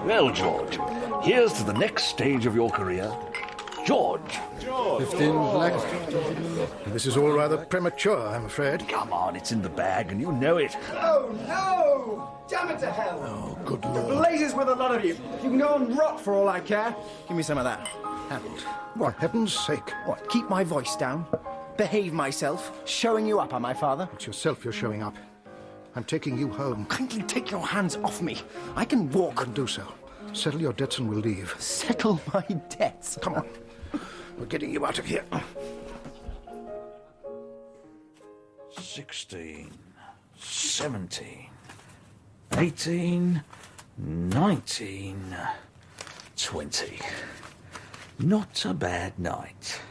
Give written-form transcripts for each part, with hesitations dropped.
Well, George, here's to the next stage of your career. George. 15 black. This is all rather premature, I'm afraid. Come on, it's in the bag and you know it. Oh, no! Damn it to hell! Oh, good Lord. Blazes with a lot of you. You can go and rot for all I care. Give me some of that. Haven't. For heaven's sake. What, keep my voice down? Behave myself? Showing you up, am I, Father? It's yourself you're showing up. I'm taking you home. Kindly take your hands off me. I can walk. And do so. Settle your debts and we'll leave. Settle my debts? Come on. We're getting you out of here. 16, 17, 18, 19, 20. Not a bad night.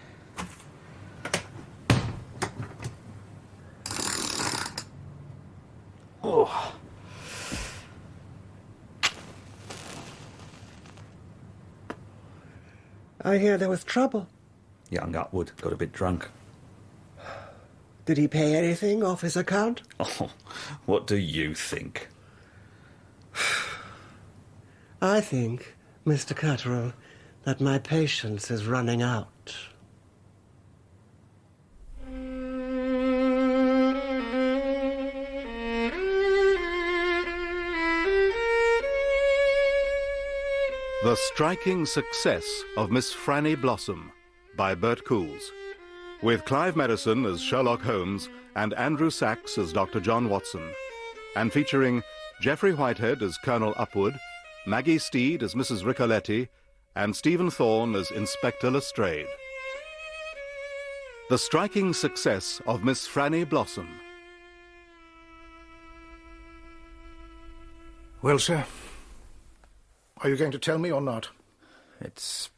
Oh. I hear there was trouble. Young Upwood got a bit drunk. Did he pay anything off his account? Oh, what do you think? I think, Mr. Catterall, that my patience is running out. The Striking Success of Miss Franny Blossom by Bert Coules, with Clive Medicine as Sherlock Holmes and Andrew Sachs as Dr. John Watson, and featuring Geoffrey Whitehead as Colonel Upwood, Maggie Steed as Mrs. Ricoletti, and Stephen Thorne as Inspector Lestrade. The Striking Success of Miss Franny Blossom. Well, sir, are you going to tell me or not? It's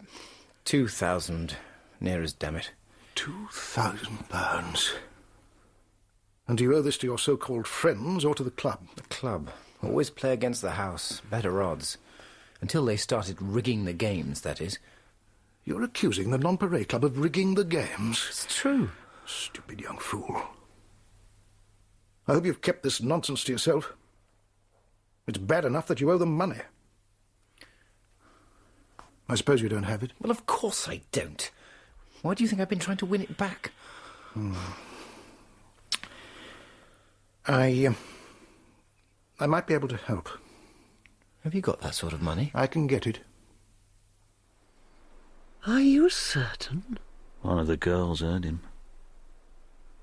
2,000, near as damn it. £2,000. And do you owe this to your so-called friends or to the club? The club. Always play against the house. Better odds. Until they started rigging the games, that is. You're accusing the Nonpareil Club of rigging the games? It's true. Stupid young fool. I hope you've kept this nonsense to yourself. It's bad enough that you owe them money. I suppose you don't have it? Well, of course I don't. Why do you think I've been trying to win it back? I might be able to help. Have you got that sort of money? I can get it. Are you certain? One of the girls heard him.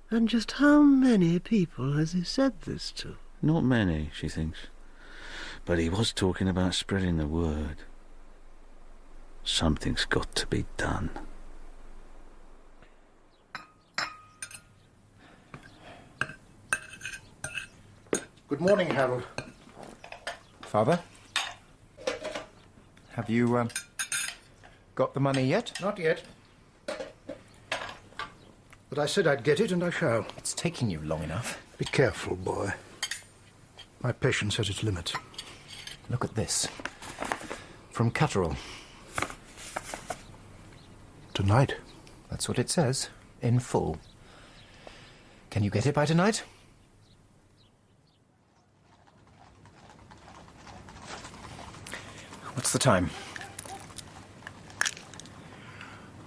And just how many people has he said this to? Not many, she thinks. But he was talking about spreading the word. Something's got to be done. Good morning, Harold. Father? Have you, got the money yet? Not yet. But I said I'd get it, and I shall. It's taking you long enough. Be careful, boy. My patience has its limits. Look at this. From Catterall. Tonight? That's what it says. In full. Can you get it by tonight? What's the time?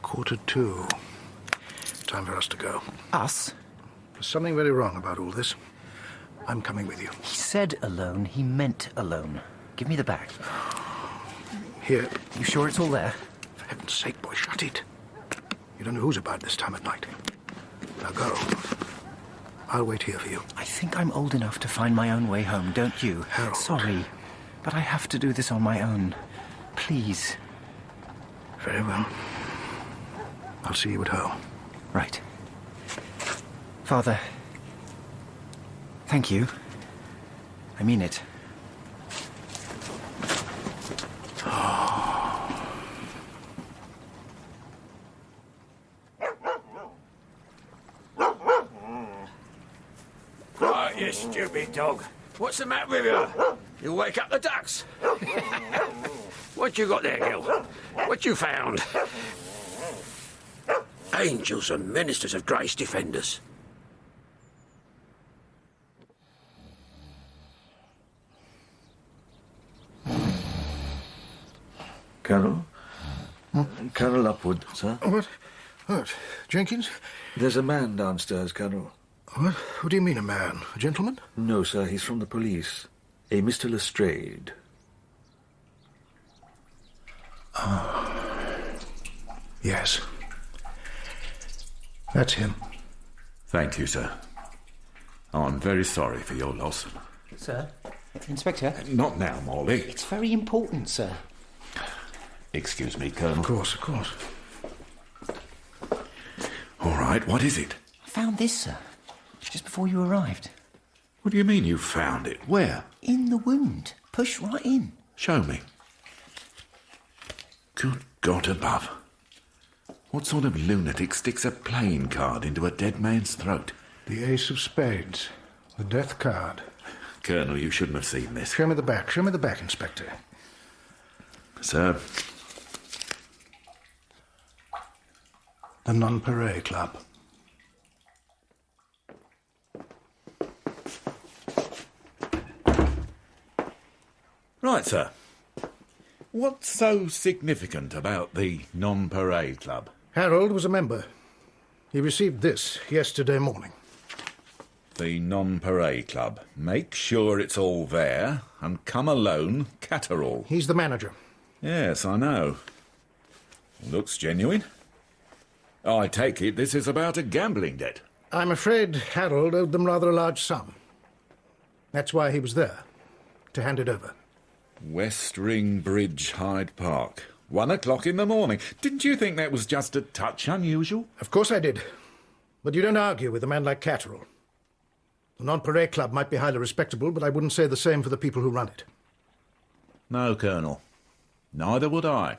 2:45. Time for us to go. Us? There's something very wrong about all this. I'm coming with you. He said alone. He meant alone. Give me the bag. Here. You sure it's all there? For heaven's sake, boy, shut it. You don't know who's about this time of night. Now go. I'll wait here for you. I think I'm old enough to find my own way home, don't you? Harold. Sorry, but I have to do this on my own. Please. Very well. I'll see you at home. Right. Father, thank you. I mean it. You stupid dog. What's the matter with you? You wake up the ducks. What you got there, Gil? What you found? Angels and ministers of grace defend us. Colonel? Colonel Upwood, sir. What? Jenkins? There's a man downstairs, Colonel. What do you mean, a man? A gentleman? No, sir, he's from the police. A Mr. Lestrade. Yes. That's him. Thank you, sir. I'm very sorry for your loss. Sir? Inspector? Not now, Morley. It's very important, sir. Excuse me, Colonel. Of course. All right, what is it? I found this, sir, just before you arrived. What do you mean you found it? Where? In the wound. Push right in. Show me. Good God above. What sort of lunatic sticks a playing card into a dead man's throat? The ace of spades. The death card. Colonel, you shouldn't have seen this. Show me the back, Inspector. Sir? The Nonpareil Club. Right, sir. What's so significant about the Nonpareil Club? Harold was a member. He received this yesterday morning. The Nonpareil Club. Make sure it's all there, and come alone, Catterall. He's the manager. Yes, I know. Looks genuine. I take it this is about a gambling debt. I'm afraid Harold owed them rather a large sum. That's why he was there, to hand it over. West Ring Bridge, Hyde Park. 1 o'clock in the morning. Didn't you think that was just a touch unusual? Of course I did. But you don't argue with a man like Catterall. The Nonpareil Club might be highly respectable, but I wouldn't say the same for the people who run it. No, Colonel. Neither would I.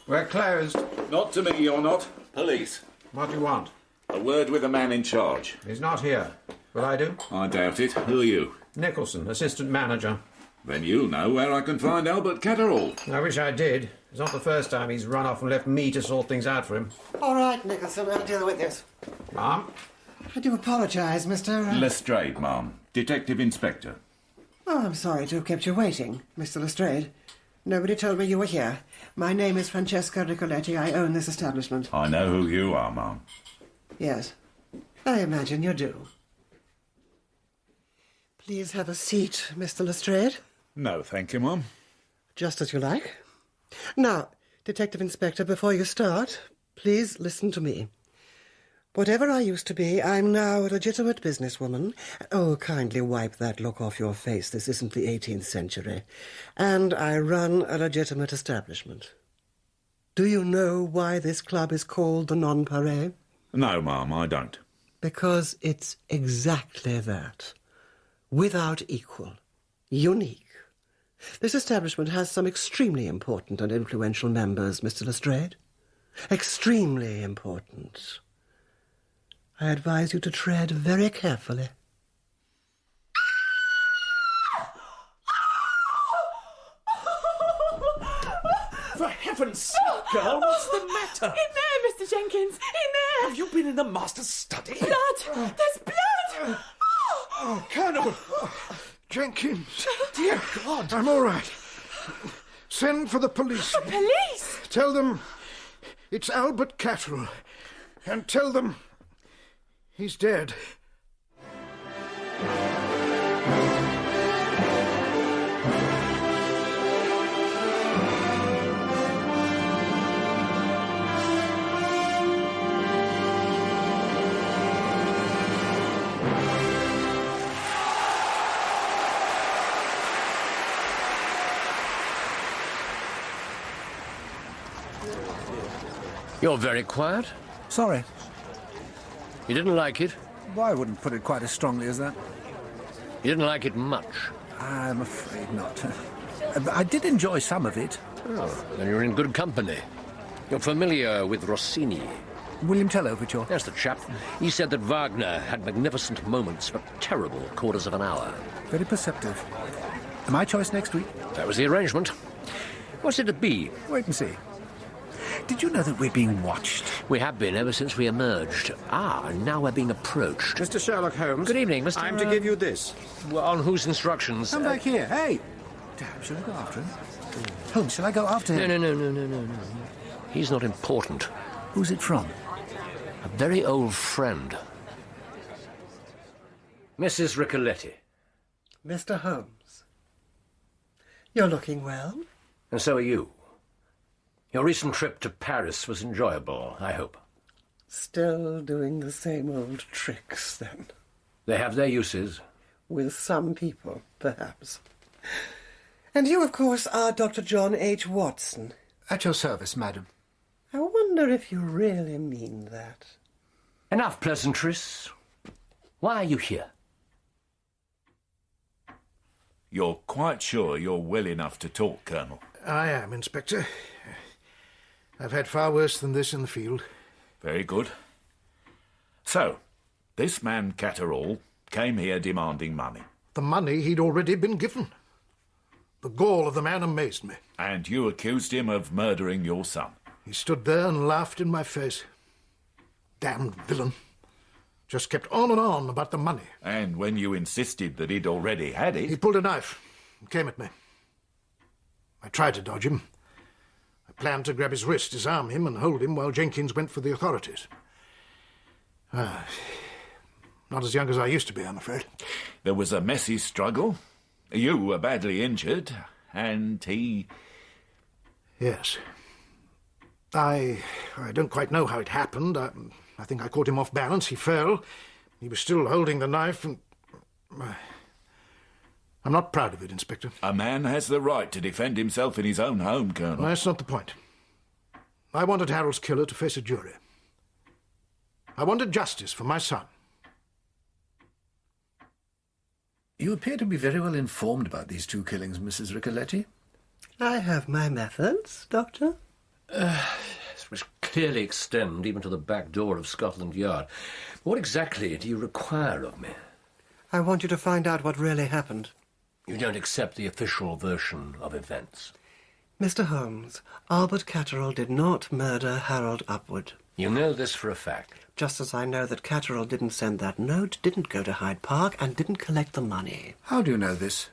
We're closed. Not to me, you're not. Police. What do you want? A word with the man in charge. He's not here. Will I do? I doubt it. Who are you? Nicholson, assistant manager. Then you'll know where I can find Albert Catterall. I wish I did. It's not the first time he's run off and left me to sort things out for him. All right, Nicholson, I'll deal with this. Ma'am? I do apologise, Mr. Lestrade, ma'am. Detective Inspector. Oh, I'm sorry to have kept you waiting, Mr. Lestrade. Nobody told me you were here. My name is Francesca Ricoletti. I own this establishment. I know who you are, ma'am. Yes, I imagine you do. Please have a seat, Mr. Lestrade. No, thank you, ma'am. Just as you like. Now, Detective Inspector, before you start, please listen to me. Whatever I used to be, I'm now a legitimate businesswoman. Oh, kindly wipe that look off your face. This isn't the 18th century. And I run a legitimate establishment. Do you know why this club is called the Nonpareil? No, ma'am, I don't. Because it's exactly that. Without equal. Unique. This establishment has some extremely important and influential members, Mr. Lestrade. Extremely important. I advise you to tread very carefully. For heaven's sake, girl, what's the matter? In there, Mr. Jenkins! In there! Have you been in the master's study? Blood! There's blood! Oh, Colonel! Jenkins! Dear God! I'm all right. Send for the police. The police? Tell them it's Albert Catterall. And tell them he's dead. You're very quiet. Sorry. You didn't like it? Well, I wouldn't put it quite as strongly as that. You didn't like it much? I'm afraid not. I did enjoy some of it. Oh, then you're in good company. You're familiar with Rossini. William Tell overture. That's the chap. He said that Wagner had magnificent moments but terrible quarters of an hour. Very perceptive. My choice next week. That was the arrangement. What's it to be? Wait and see. Did you know that we're being watched? We have been ever since we emerged. And now we're being approached. Mr. Sherlock Holmes. Good evening, Mr. I'm to give you this. Well, on whose instructions? Come back here. Hey! Damn, shall I go after him? Holmes, shall I go after him? No. He's not important. Who's it from? A very old friend. Mrs. Ricoletti. Mr. Holmes. You're looking well. And so are you. Your recent trip to Paris was enjoyable, I hope. Still doing the same old tricks, then. They have their uses. With some people, perhaps. And you, of course, are Dr. John H. Watson. At your service, madam. I wonder if you really mean that. Enough pleasantries. Why are you here? You're quite sure you're well enough to talk, Colonel? I am, Inspector. I've had far worse than this in the field. Very good. So, this man Catterall came here demanding money. The money he'd already been given. The gall of the man amazed me. And you accused him of murdering your son. He stood there and laughed in my face. Damned villain. Just kept on and on about the money. And when you insisted that he'd already had it... He pulled a knife and came at me. I tried to dodge him. I planned to grab his wrist, disarm him, and hold him while Jenkins went for the authorities. Not as young as I used to be, I'm afraid. There was a messy struggle. You were badly injured, and he... Yes. I don't quite know how it happened. I think I caught him off balance. He fell. He was still holding the knife, and... I'm not proud of it, Inspector. A man has the right to defend himself in his own home, Colonel. No, that's not the point. I wanted Harold's killer to face a jury. I wanted justice for my son. You appear to be very well informed about these two killings, Mrs. Ricoletti. I have my methods, Doctor. Which clearly extend even to the back door of Scotland Yard. What exactly do you require of me? I want you to find out what really happened. You don't accept the official version of events? Mr. Holmes, Albert Catterall did not murder Harold Upwood. You know this for a fact? Just as I know that Catterall didn't send that note, didn't go to Hyde Park, and didn't collect the money. How do you know this?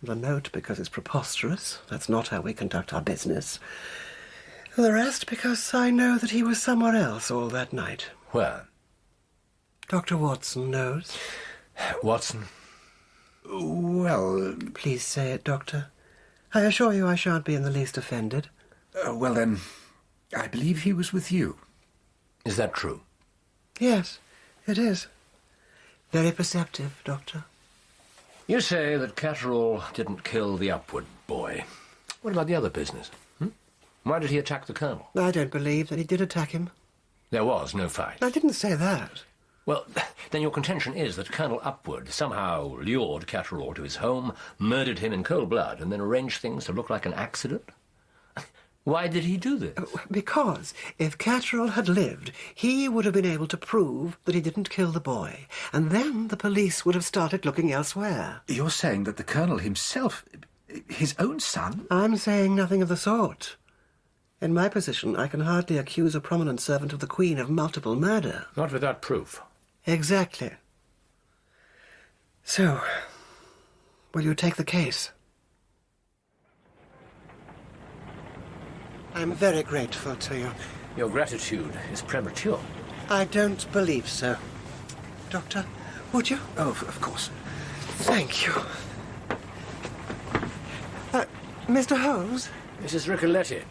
The note because it's preposterous. That's not how we conduct our business. The rest because I know that he was somewhere else all that night. Where? Dr. Watson knows. Watson? Well... Please say it, Doctor. I assure you I shan't be in the least offended. Well, then, I believe he was with you. Is that true? Yes, it is. Very perceptive, Doctor. You say that Catterall didn't kill the Upwood boy. What about the other business? Why did he attack the Colonel? I don't believe that he did attack him. There was no fight. I didn't say that. Well, then your contention is that Colonel Upwood somehow lured Catterall to his home, murdered him in cold blood, and then arranged things to look like an accident? Why did he do this? Because if Catterall had lived, he would have been able to prove that he didn't kill the boy, and then the police would have started looking elsewhere. You're saying that the Colonel himself, his own son? I'm saying nothing of the sort. In my position, I can hardly accuse a prominent servant of the Queen of multiple murder. Not without proof. Exactly. So, will you take the case? I'm very grateful to you. Your gratitude is premature. I don't believe so. Doctor, would you? Oh, of course. Thank you. Mr. Holmes? Mrs. Ricoletti.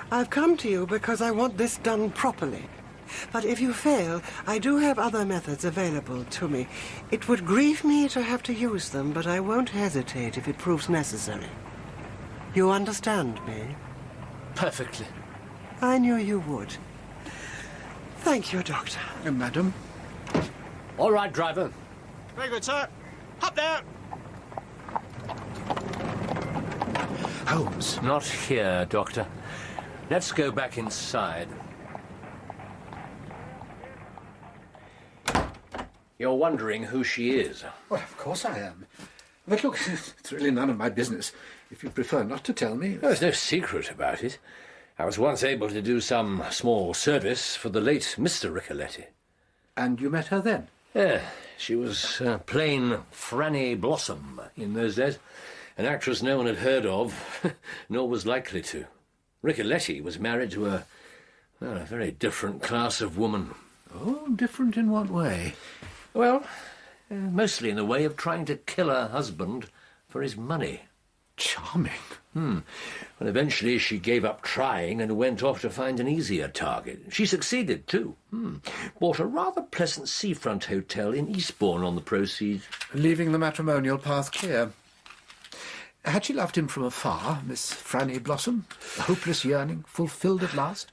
I've come to you because I want this done properly. But if you fail, I do have other methods available to me. It would grieve me to have to use them, but I won't hesitate if it proves necessary. You understand me? Perfectly. I knew you would. Thank you, Doctor. Madam? All right, driver. Very good, sir. Hop down. Holmes. Not here, Doctor. Let's go back inside. You're wondering who she is. Well, of course I am. But look, it's really none of my business. if you prefer not to tell me. There's no secret about it. I was once able to do some small service for the late Mr. Ricoletti. And you met her then? Yeah, she was plain Franny Blossom in those days. An actress no one had heard of, nor was likely to. Ricoletti was married to a very different class of woman. Oh, different in what way? Well, mostly in the way of trying to kill her husband for his money. Charming. Well, eventually she gave up trying and went off to find an easier target. She succeeded, too. Bought a rather pleasant seafront hotel in Eastbourne on the proceeds. Leaving the matrimonial path clear. Had she loved him from afar, Miss Franny Blossom? A hopeless yearning, fulfilled at last?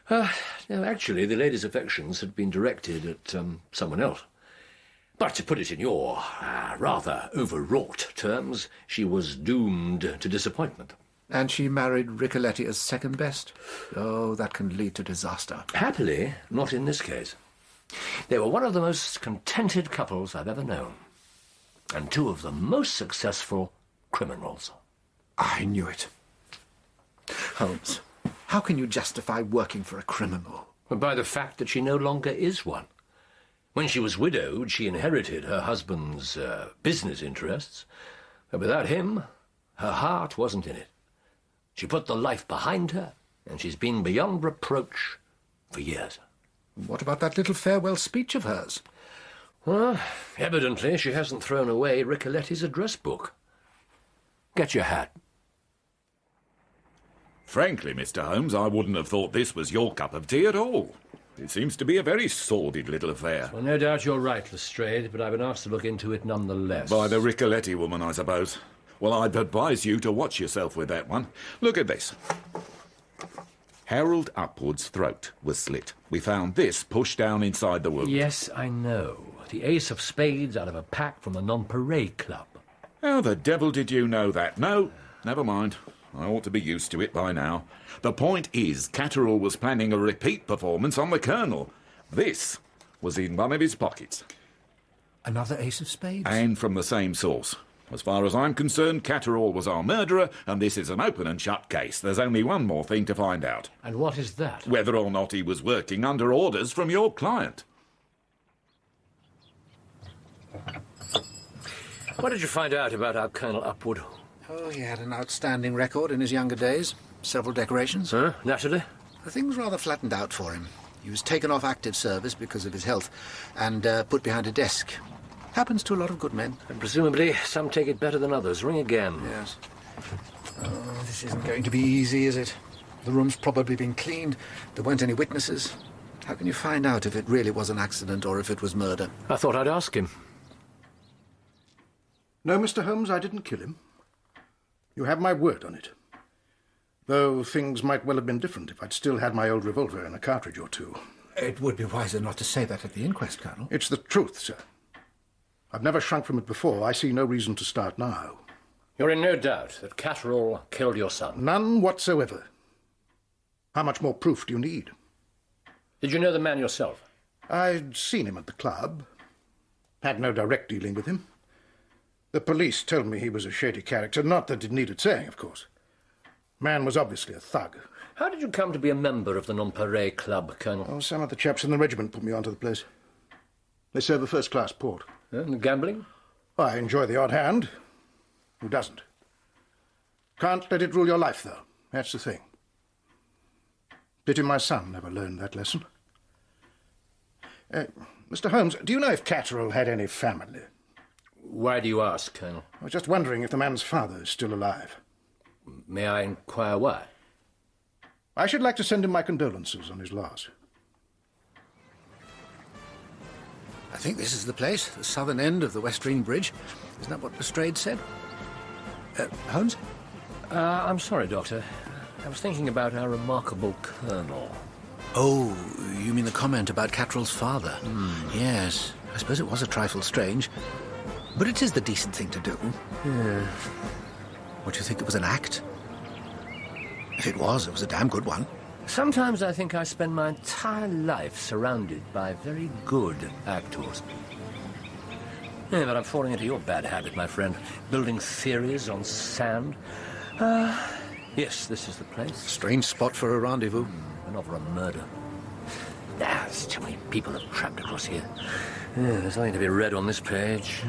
No, actually, the lady's affections had been directed at someone else. But to put it in your rather overwrought terms, she was doomed to disappointment. And she married Ricoletti as second best? Oh, that can lead to disaster. Happily, not in this case. They were one of the most contented couples I've ever known. And two of the most successful criminals. I knew it. Holmes, how can you justify working for a criminal? By the fact that she no longer is one. When she was widowed, she inherited her husband's business interests. But without him, her heart wasn't in it. She put the life behind her, and she's been beyond reproach for years. What about that little farewell speech of hers? Well, evidently she hasn't thrown away Ricoletti's address book. Get your hat. Frankly, Mr. Holmes, I wouldn't have thought this was your cup of tea at all. It seems to be a very sordid little affair. Well, no doubt you're right, Lestrade, but I've been asked to look into it nonetheless. By the Ricoletti woman, I suppose. Well, I'd advise you to watch yourself with that one. Look at this. Harold Upwood's throat was slit. We found this pushed down inside the wound. Yes, I know. The ace of spades out of a pack from the Nonpareil Club. How the devil did you know that? No, never mind. I ought to be used to it by now. The point is, Catterall was planning a repeat performance on the Colonel. This was in one of his pockets. Another ace of spades? And from the same source. As far as I'm concerned, Catterall was our murderer, and this is an open and shut case. There's only one more thing to find out. And what is that? Whether or not he was working under orders from your client. What did you find out about our Colonel Upwood? Oh, he had an outstanding record in his younger days. Several decorations. Naturally. Things rather flattened out for him. He was taken off active service because of his health and put behind a desk. Happens to a lot of good men. And presumably some take it better than others. Ring again. Yes. Oh, this isn't going to be easy, is it? The room's probably been cleaned. There weren't any witnesses. How can you find out if it really was an accident or if it was murder? I thought I'd ask him. No, Mr. Holmes, I didn't kill him. You have my word on it. Though things might well have been different if I'd still had my old revolver and a cartridge or two. It would be wiser not to say that at the inquest, Colonel. It's the truth, sir. I've never shrunk from it before. I see no reason to start now. You're in no doubt that Catterall killed your son? None whatsoever. How much more proof do you need? Did you know the man yourself? I'd seen him at the club. Had no direct dealing with him. The police told me he was a shady character, not that it needed saying, of course. Man was obviously a thug. How did you come to be a member of the Nonpareil Club, Colonel? Oh, some of the chaps in the regiment put me onto the place. They serve a first-class port. And gambling? I enjoy the odd hand. Who doesn't? Can't let it rule your life, though. That's the thing. Pity my son never learned that lesson. Mr. Holmes, do you know if Catterall had any family? Why do you ask, Colonel? I was just wondering if the man's father is still alive. May I inquire why? I should like to send him my condolences on his loss. I think this is the place, the southern end of the West Ring Bridge. Isn't that what Lestrade said? Holmes? I'm sorry, Doctor. I was thinking about our remarkable Colonel. Oh, you mean the comment about Catterall's father? Yes. I suppose it was a trifle strange. But it is the decent thing to do. Yeah. What, do you think it was an act? If it was a damn good one. Sometimes I think I spend my entire life surrounded by very good actors. Yeah, but I'm falling into your bad habit, my friend. Building theories on sand. Yes, this is the place. Strange spot for a rendezvous. Another a murder. There's too many people have trapped across here. Yeah, there's nothing to be read on this page.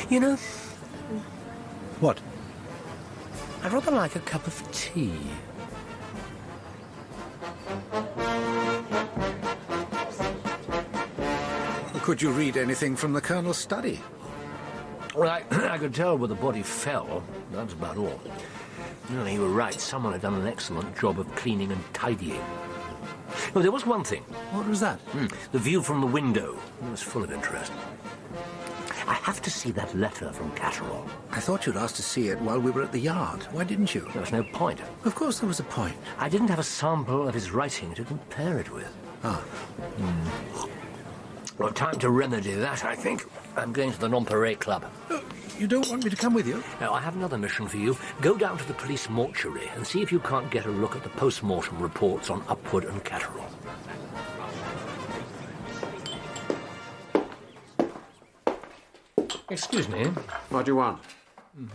You know, What? I'd rather like a cup of tea. Could you read anything from the Colonel's study? Well, I could tell where the body fell. That's about all. No, you were right. Someone had done an excellent job of cleaning and tidying. Oh, there was one thing. What was that? The view from the window. It was full of interest. I have to see that letter from Catterall. I thought you'd asked to see it while we were at the yard. Why didn't you? There was no point. Of course there was a point. I didn't have a sample of his writing to compare it with. Ah. Well, time to remedy that, I think. I'm going to the Nonpareil Club. You don't want me to come with you? Now, I have another mission for you. Go down to the police mortuary and see if you can't get a look at the post-mortem reports on Upwood and Catterall. Excuse me. What do you want?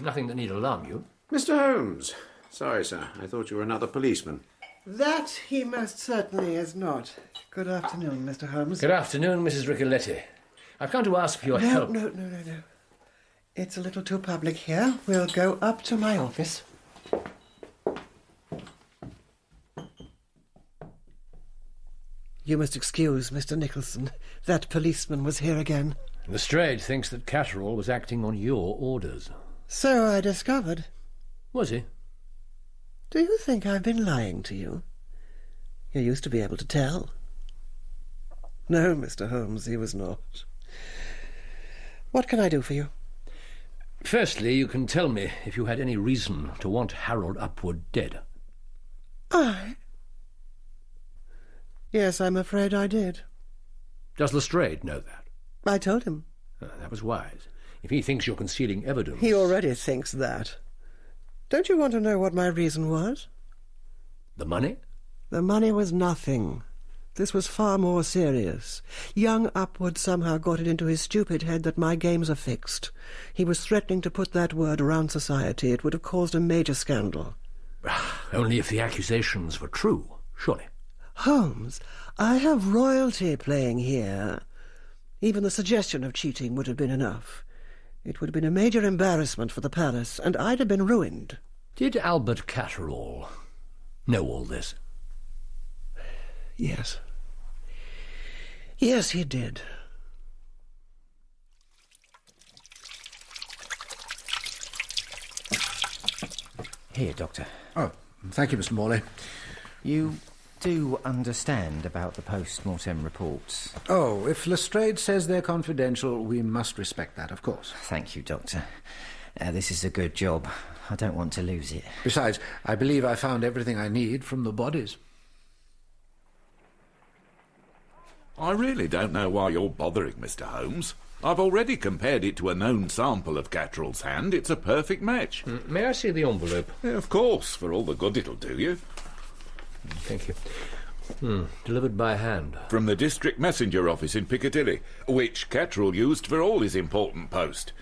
Nothing that need alarm you. Mr. Holmes. Sorry, sir. I thought you were another policeman. That he most certainly is not. Good afternoon, Mr. Holmes. Good afternoon, Mrs. Ricoletti. I've come to ask for your help. No. It's a little too public here. We'll go up to my office. You must excuse Mr. Nicholson. That policeman was here again. Lestrade thinks that Catterall was acting on your orders. So I discovered. Was he? Do you think I've been lying to you? You used to be able to tell. No, Mr. Holmes, he was not. What can I do for you? Firstly, you can tell me if you had any reason to want Harold Upwood dead. I? Yes, I'm afraid I did. Does Lestrade know that? I told him. That was wise. If he thinks you're concealing evidence... He already thinks that. Don't you want to know what my reason was? The money? The money was nothing. This was far more serious. Young Upwood somehow got it into his stupid head that my games are fixed. He was threatening to put that word around society. It would have caused a major scandal. Only if the accusations were true, surely. Holmes, I have royalty playing here. Even the suggestion of cheating would have been enough. It would have been a major embarrassment for the palace, and I'd have been ruined. Did Albert Catterall know all this? Yes. Yes, he did. Here, Doctor. Oh, thank you, Mr. Morley. You do understand about the post-mortem reports? Oh, if Lestrade says they're confidential, we must respect that, of course. Thank you, Doctor. This is a good job. I don't want to lose it. Besides, I believe I found everything I need from the bodies. I really don't know why you're bothering, Mr. Holmes. I've already compared it to a known sample of Catterall's hand. It's a perfect match. May I see the envelope? Yeah, of course, for all the good it'll do you. Thank you. Delivered by hand. From the district messenger office in Piccadilly, which Catterall used for all his important post.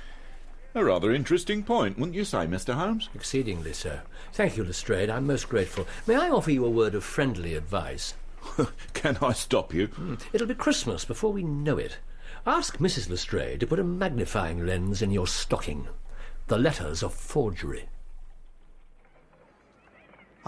A rather interesting point, wouldn't you say, Mr. Holmes? Exceedingly so. Thank you, Lestrade. I'm most grateful. May I offer you a word of friendly advice? Can I stop you? It'll be Christmas before we know it. Ask Mrs. Lestrade to put a magnifying lens in your stocking. The letters are forgery.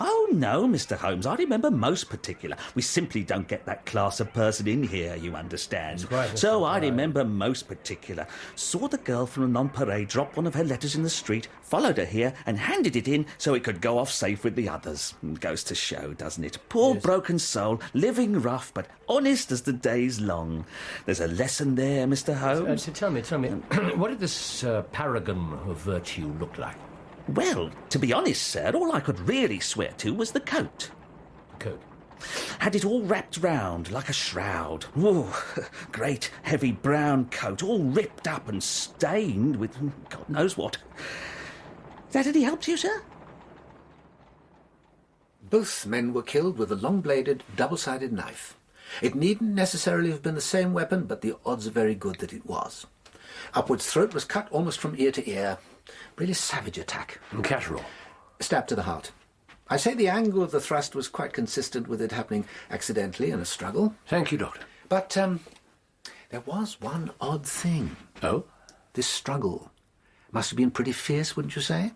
Oh, no, Mr. Holmes, I remember most particular. We simply don't get that class of person in here, you understand. So I remember most particular. Saw the girl from the Nonpareil drop one of her letters in the street, followed her here and handed it in so it could go off safe with the others. Goes to show, doesn't it? Poor broken soul, living rough but honest as the day's long. There's a lesson there, Mr. Holmes. Tell me, what did this paragon of virtue look like? Well, to be honest, sir, all I could really swear to was the coat. Coat? Had it all wrapped round like a shroud. Ooh, great heavy brown coat, all ripped up and stained with God knows what. That any help to you, sir? Both men were killed with a long-bladed, double-sided knife. It needn't necessarily have been the same weapon, but the odds are very good that it was. Upwood's throat was cut almost from ear to ear. Really savage attack. And Catterall? Stabbed to the heart. I say the angle of the thrust was quite consistent with it happening accidentally in a struggle. Thank you, Doctor. But, there was one odd thing. Oh? This struggle must have been pretty fierce, wouldn't you say?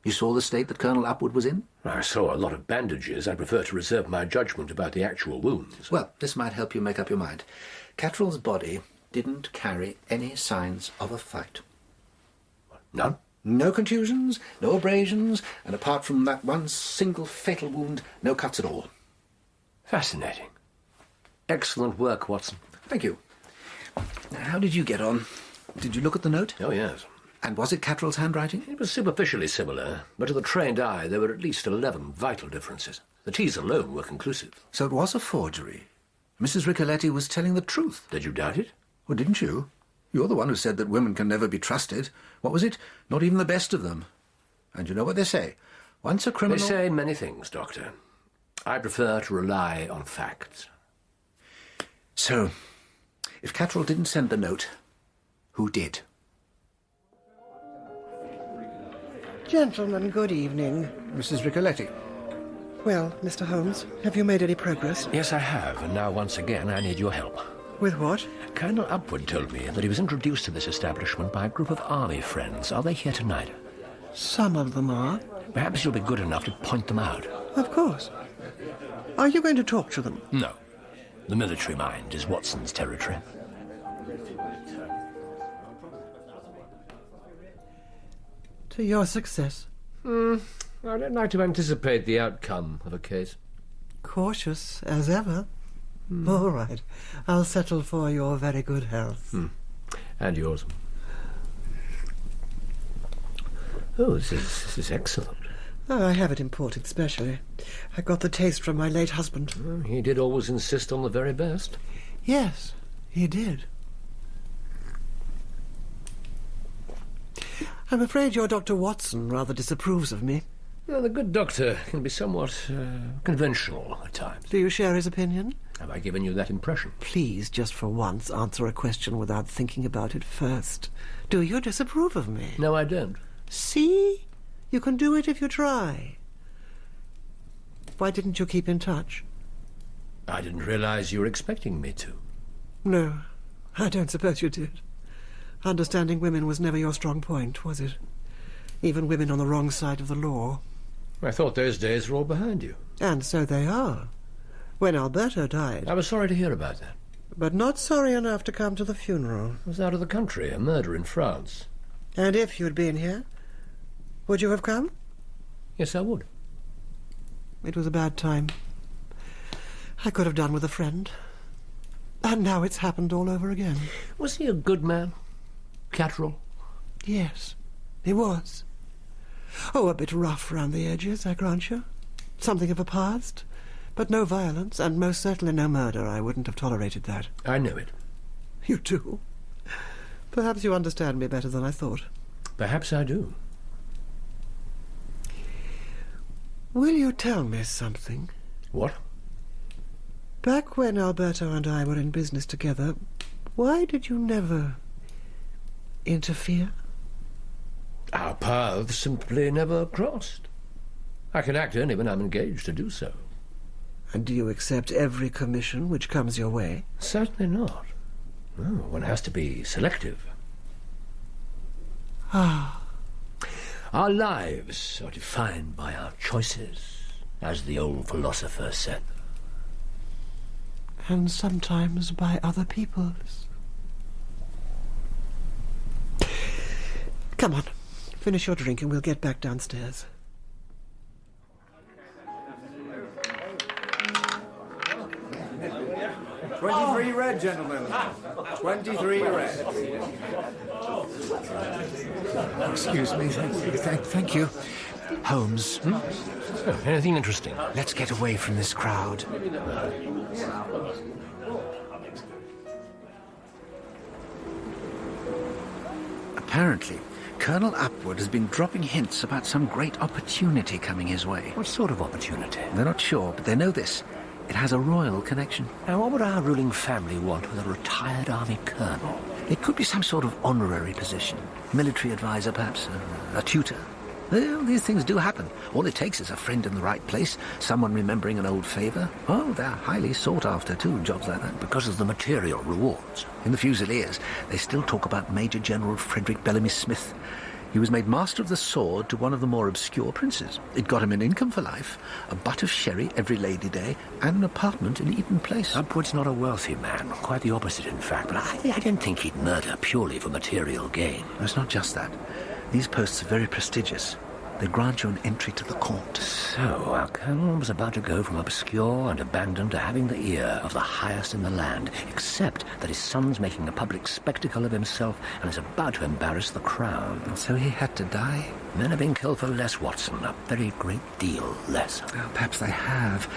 You saw the state that Colonel Upwood was in? I saw a lot of bandages. I prefer to reserve my judgment about the actual wounds. Well, this might help you make up your mind. Catterall's body didn't carry any signs of a fight. None? No contusions, no abrasions, and apart from that one single fatal wound, no cuts at all. Fascinating. Excellent work, Watson. Thank you. Now, how did you get on? Did you look at the note? Oh, yes. And was it Catterall's handwriting? It was superficially similar, but to the trained eye there were at least 11 vital differences. The T's alone were conclusive. So it was a forgery. Mrs. Ricoletti was telling the truth. Did you doubt it? Well, didn't you? You're the one who said that women can never be trusted. What was it? Not even the best of them. And you know what they say? Once a criminal... They say many things, Doctor. I prefer to rely on facts. So, if Catterall didn't send the note, who did? Gentlemen, good evening. Mrs. Ricoletti. Well, Mr. Holmes, have you made any progress? Yes, I have, and now once again I need your help. With what? Colonel Upwood told me that he was introduced to this establishment by a group of army friends. Are they here tonight? Some of them are. Perhaps you'll be good enough to point them out. Of course. Are you going to talk to them? No. The military mind is Watson's territory. To your success. I don't like to anticipate the outcome of a case. Cautious as ever. All right. I'll settle for your very good health. And yours. Oh, this is excellent. Oh, I have it imported specially. I got the taste from my late husband. He did always insist on the very best. Yes, he did. I'm afraid your Dr. Watson rather disapproves of me. Well, the good doctor can be somewhat conventional at times. Do you share his opinion? Have I given you that impression? Please, just for once, answer a question without thinking about it first. Do you disapprove of me? No, I don't. See? You can do it if you try. Why didn't you keep in touch? I didn't realize you were expecting me to. No, I don't suppose you did. Understanding women was never your strong point, was it? Even women on the wrong side of the law. I thought those days were all behind you. And so they are. When Alberto died... I was sorry to hear about that. But not sorry enough to come to the funeral. I was out of the country, a murder in France. And if you'd been here, would you have come? Yes, I would. It was a bad time. I could have done with a friend. And now it's happened all over again. Was he a good man? Catterall? Yes, he was. Oh, a bit rough round the edges, I grant you. Something of a past. But no violence, and most certainly no murder. I wouldn't have tolerated that. I know it. You do? Perhaps you understand me better than I thought. Perhaps I do. Will you tell me something? What? Back when Alberto and I were in business together, why did you never interfere? Our paths simply never crossed. I can act only when I'm engaged to do so. And do you accept every commission which comes your way? Certainly not. No, one has to be selective. Ah. Our lives are defined by our choices, as the old philosopher said. And sometimes by other people's. Come on, finish your drink and we'll get back downstairs. "23 red, gentlemen. 23 red. Excuse me. Thank you. Holmes. Oh, anything interesting? Let's get away from this crowd. Apparently, Colonel Upwood has been dropping hints about some great opportunity coming his way. What sort of opportunity? They're not sure, but they know this. It has a royal connection. Now, what would our ruling family want with a retired army colonel? It could be some sort of honorary position. Military advisor, perhaps. A tutor. Well, these things do happen. All it takes is a friend in the right place, someone remembering an old favour. Oh, they're highly sought after, too, jobs like that. Because of the material rewards. In the Fusiliers, they still talk about Major General Frederick Bellamy Smith. He was made Master of the Sword to one of the more obscure princes. It got him an income for life, a butt of sherry every Lady Day, and an apartment in Eaton Place. Upwood's not a wealthy man. Quite the opposite, in fact. But I don't think he'd murder purely for material gain. It's not just that. These posts are very prestigious. They grant you an entry to the court. So, our colonel was about to go from obscure and abandoned to having the ear of the highest in the land, except that his son's making a public spectacle of himself and is about to embarrass the crown. And so he had to die? Men have been killed for less, Watson. A very great deal less. Well, perhaps they have.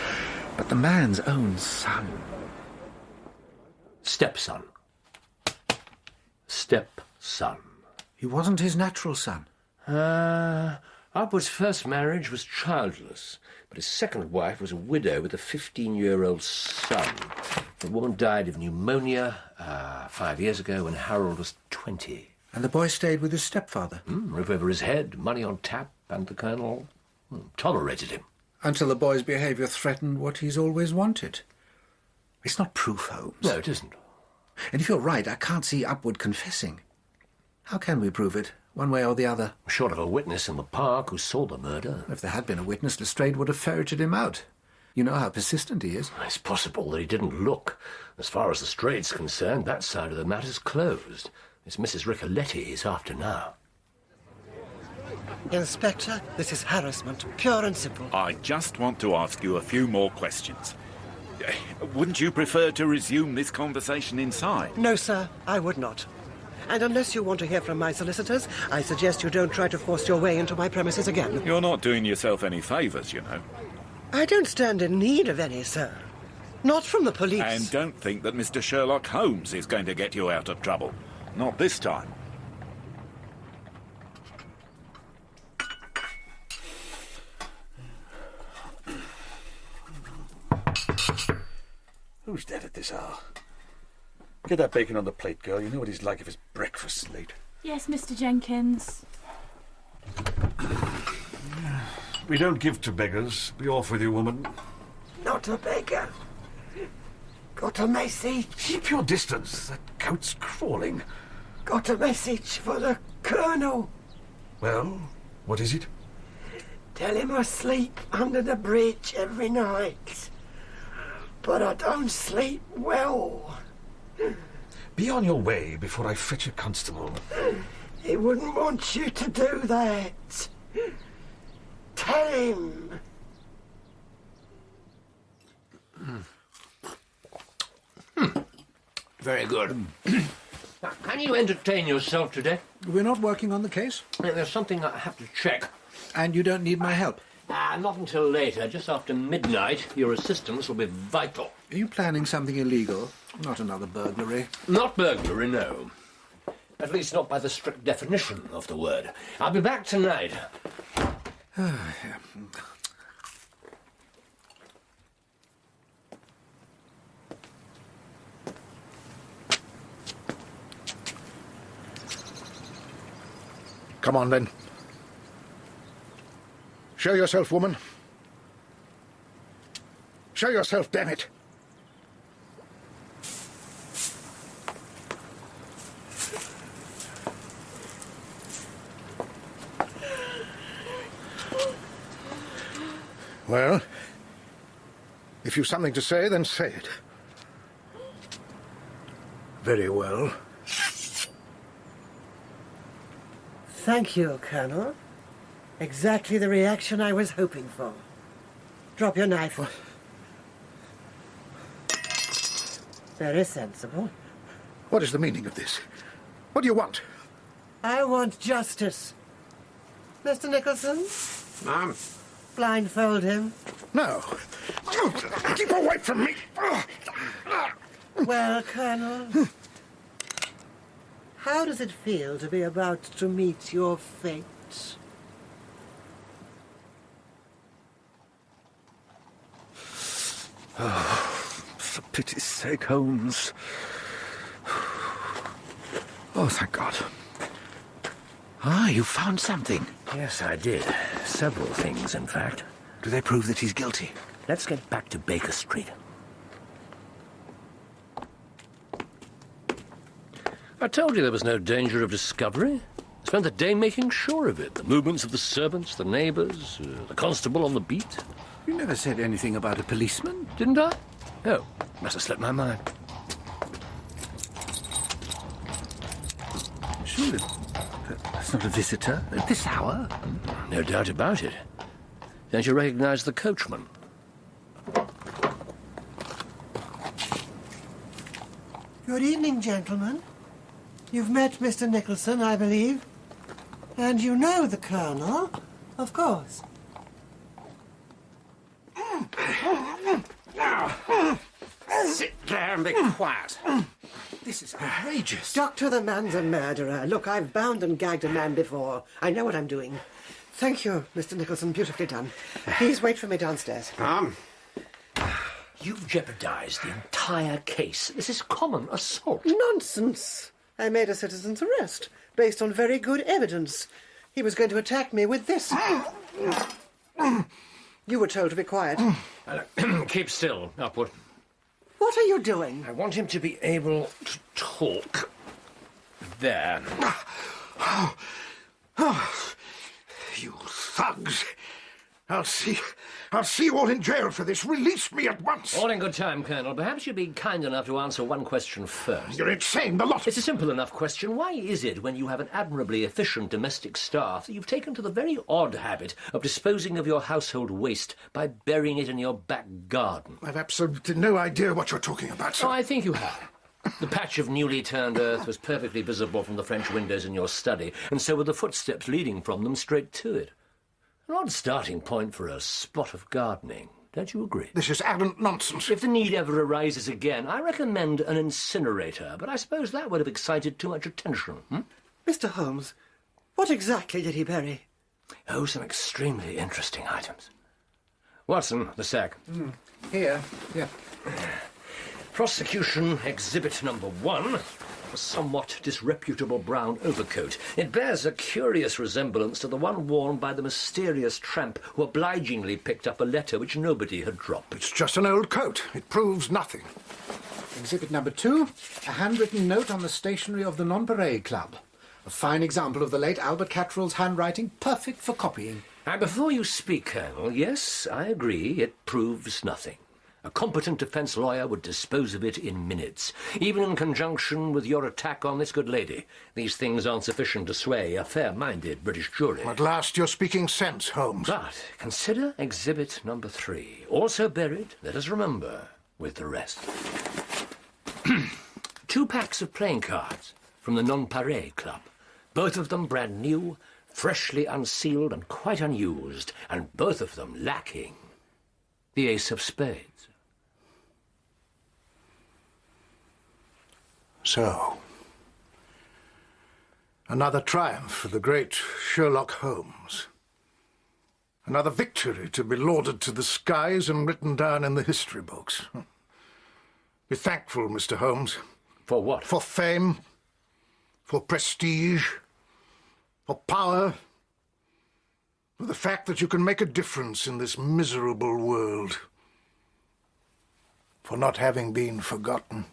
But the man's own son... Stepson. Stepson. He wasn't his natural son. Upwood's first marriage was childless, but his second wife was a widow with a 15-year-old son. The woman died of pneumonia 5 years ago when Harold was 20. And the boy stayed with his stepfather? Roof over his head, money on tap, and the colonel tolerated him. Until the boy's behaviour threatened what he's always wanted. It's not proof, Holmes. No, it isn't. And if you're right, I can't see Upwood confessing. How can we prove it? One way or the other. Short of a witness in the park who saw the murder. If there had been a witness, Lestrade would have ferreted him out. You know how persistent he is. It's possible that he didn't look. As far as Lestrade's concerned, that side of the matter's closed. It's Mrs. Ricoletti he's after now. Inspector, this is harassment, pure and simple. I just want to ask you a few more questions. Wouldn't you prefer to resume this conversation inside? No, sir, I would not. And unless you want to hear from my solicitors, I suggest you don't try to force your way into my premises again. You're not doing yourself any favours, you know. I don't stand in need of any, sir. Not from the police. And don't think that Mr. Sherlock Holmes is going to get you out of trouble. Not this time. Who's dead at this hour? Get that bacon on the plate, girl. You know what he's like if his breakfast's late. Yes, Mr. Jenkins. We don't give to beggars. Be off with you, woman. Not a beggar. Got a message. Keep your distance. That coat's crawling. Got a message for the Colonel. Well, what is it? Tell him I sleep under the bridge every night. But I don't sleep well. Be on your way before I fetch a constable. He wouldn't want you to do that. Tell him. Very good. Now, can you entertain yourself today? We're not working on the case. There's something I have to check. And you don't need my help? Not until later. Just after midnight, your assistance will be vital. Are you planning something illegal? Not another burglary? Not burglary, no. At least not by the strict definition of the word. I'll be back tonight. Come on, then. Show yourself, woman. Show yourself, damn it. Well, if you've something to say, then say it. Very well. Thank you, Colonel. Exactly the reaction I was hoping for. Drop your knife. Very sensible. What is the meaning of this? What do you want? I want justice. Mr. Nicholson? Ma'am? Blindfold him. No. Keep away from me. Well, Colonel, how does it feel to be about to meet your fate? Oh, for pity's sake, Holmes. Oh, thank God. Ah, you found something. Yes, I did. Several things, in fact. Do they prove that he's guilty? Let's get back to Baker Street. I told you there was no danger of discovery. Spent the day making sure of it. The movements of the servants, the neighbours, the constable on the beat. You never said anything about a policeman. Didn't I? Oh, must have slipped my mind. Sure, that's not a visitor at this hour. No doubt about it. Don't you recognise the coachman? Good evening, gentlemen. You've met Mr. Nicholson, I believe. And you know the Colonel, of course. Sit there and be quiet. This is outrageous. Doctor, the man's a murderer. Look, I've bound and gagged a man before. I know what I'm doing. Thank you, Mr. Nicholson. Beautifully done. Please wait for me downstairs. You've jeopardised the entire case. This is common assault. Nonsense. I made a citizen's arrest based on very good evidence. He was going to attack me with this. You were told to be quiet. Keep still, Upwood. What are you doing? I want him to be able to talk. There. You thugs. I'll see you all in jail for this. Release me at once. All in good time, Colonel. Perhaps you'd be kind enough to answer one question first. You're insane, the lot of... It's a simple enough question. Why is it, when you have an admirably efficient domestic staff, that you've taken to the very odd habit of disposing of your household waste by burying it in your back garden? I've absolutely no idea what you're talking about, sir. Oh, I think you have. The patch of newly turned earth was perfectly visible from the French windows in your study, and so were the footsteps leading from them straight to it. An odd starting point for a spot of gardening. Don't you agree? This is arrant nonsense. If the need ever arises again, I recommend an incinerator, but I suppose that would have excited too much attention. Mr. Holmes, what exactly did he bury? Oh, some extremely interesting items. Watson, the sack. Here. Yeah. Prosecution Exhibit number 1. A somewhat disreputable brown overcoat. It bears a curious resemblance to the one worn by the mysterious tramp who obligingly picked up a letter which nobody had dropped. It's just an old coat. It proves nothing. Exhibit number 2, a handwritten note on the stationery of the Nonpareil Club. A fine example of the late Albert Catterall's handwriting, perfect for copying. And before you speak, Colonel, yes, I agree, it proves nothing. A competent defence lawyer would dispose of it in minutes, even in conjunction with your attack on this good lady. These things aren't sufficient to sway a fair-minded British jury. At last you're speaking sense, Holmes. But consider Exhibit number 3, also buried, let us remember, with the rest. 2 packs of playing cards from the Nonpareil Club, both of them brand new, freshly unsealed and quite unused, and both of them lacking the ace of spades. So, another triumph for the great Sherlock Holmes. Another victory to be lauded to the skies and written down in the history books. Be thankful, Mr. Holmes. For what? For fame, for prestige, for power, for the fact that you can make a difference in this miserable world, for not having been forgotten.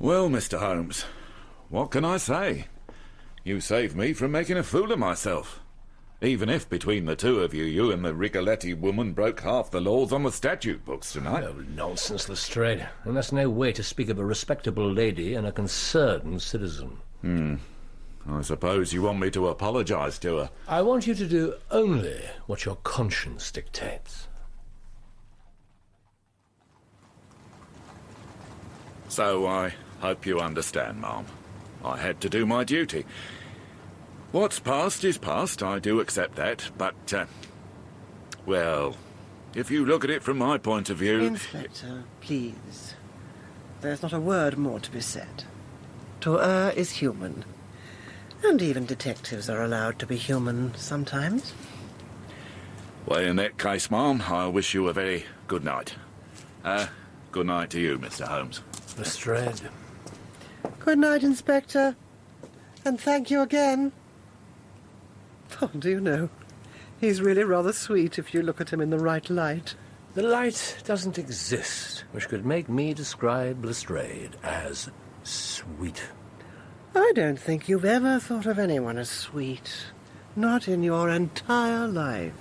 Well, Mr. Holmes, what can I say? You saved me from making a fool of myself. Even if, between the two of you, you and the Rigoletti woman broke half the laws on the statute books tonight. Oh, nonsense, Lestrade. And that's no way to speak of a respectable lady and a concerned citizen. I suppose you want me to apologise to her. I want you to do only what your conscience dictates. So I hope you understand, ma'am. I had to do my duty. What's past is past, I do accept that, but, well, if you look at it from my point of view... Inspector, please. There's not a word more to be said. To err is human. And even detectives are allowed to be human sometimes. Well, in that case, ma'am, I wish you a very good night. Good night to you, Mr. Holmes. Lestrade. Good night, Inspector. And thank you again. Oh, do you know, he's really rather sweet if you look at him in the right light. The light doesn't exist which could make me describe Lestrade as sweet. I don't think you've ever thought of anyone as sweet. Not in your entire life.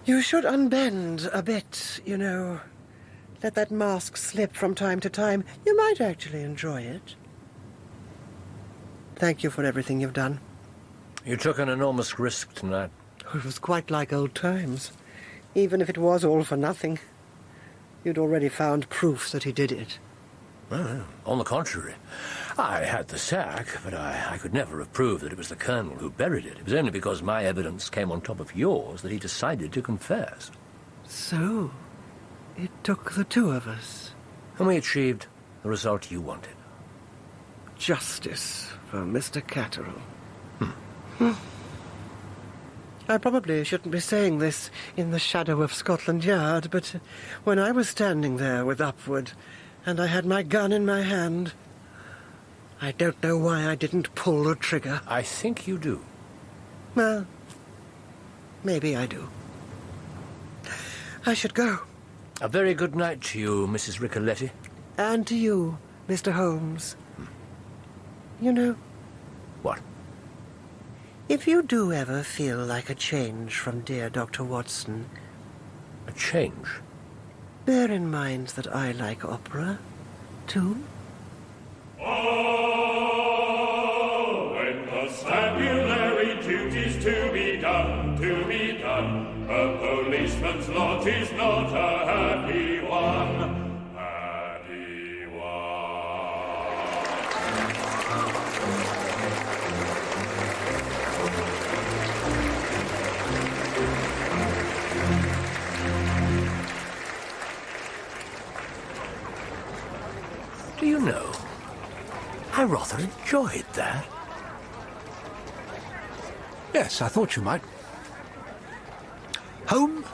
You should unbend a bit, you know. Let that mask slip from time to time. You might actually enjoy it. Thank you for everything you've done. You took an enormous risk tonight. It was quite like old times. Even if it was all for nothing. You'd already found proof that he did it. Well, on the contrary. I had the sack, but I could never have proved that it was the Colonel who buried it. It was only because my evidence came on top of yours that he decided to confess. So, it took the two of us. And we achieved the result you wanted. Justice for Mr. Catterall. I probably shouldn't be saying this in the shadow of Scotland Yard, but when I was standing there with Upwood, and I had my gun in my hand, I don't know why I didn't pull the trigger. I think you do. Well, maybe I do. I should go. A very good night to you, Mrs. Ricoletti. And to you, Mr. Holmes. You know... What? If you do ever feel like a change from dear Dr. Watson... A change? Bear in mind that I like opera, too. Oh, when constabulary duty's to be done, a policeman's lot is not a happy one. Do you know, I rather enjoyed that. Yes, I thought you might. Home?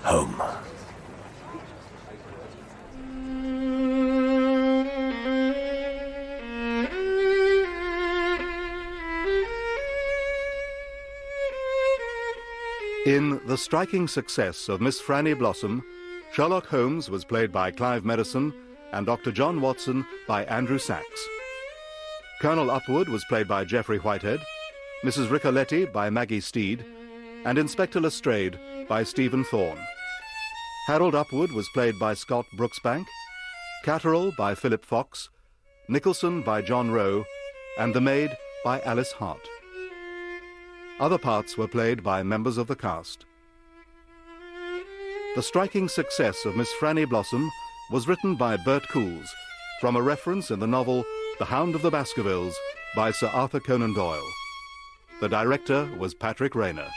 Home. In the striking success of Miss Franny Blossom, Sherlock Holmes was played by Clive Medicine and Dr. John Watson by Andrew Sachs. Colonel Upwood was played by Geoffrey Whitehead, Mrs. Ricoletti by Maggie Steed, and Inspector Lestrade by Stephen Thorne. Harold Upwood was played by Scott Brooksbank, Catterall by Philip Fox, Nicholson by John Rowe, and the maid by Alice Hart. Other parts were played by members of the cast. The striking success of Miss Franny Blossom was written by Bert Coules from a reference in the novel The Hound of the Baskervilles by Sir Arthur Conan Doyle. The director was Patrick Rayner.